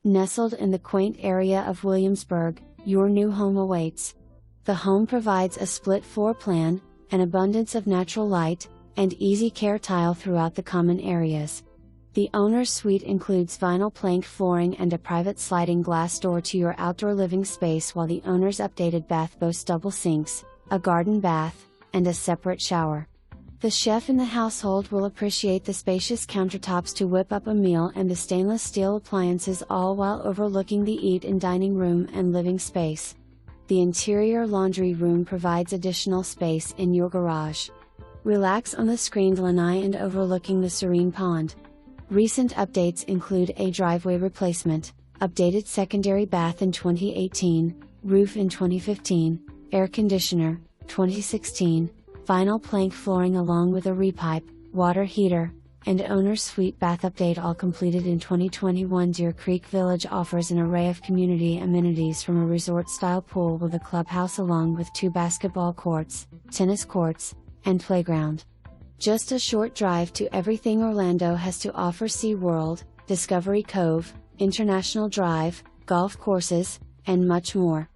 Nestled in the quaint area of Williamsburg, your new home awaits. The home provides a split floor plan, an abundance of natural light, and easy care tile throughout the common areas. The owner's suite includes vinyl plank flooring and a private sliding glass door to your outdoor living space, while the owner's updated bath boasts double sinks, a garden bath, and a separate shower. The chef in the household will appreciate the spacious countertops to whip up a meal and the stainless steel appliances, all while overlooking the eat and dining room and living space. The interior laundry room provides additional space in your garage. Relax on the screened lanai and overlooking the serene pond. Recent updates include a driveway replacement, updated secondary bath in 2018, roof in 2015, air conditioner, 2016, vinyl plank flooring along with a repipe, water heater, and owner's suite bath update, all completed in 2021. Deer Creek Village offers an array of community amenities, from a resort-style pool with a clubhouse along with 2 basketball courts, tennis courts, and playground. Just a short drive to everything Orlando has to offer: SeaWorld, Discovery Cove, International Drive, golf courses, and much more.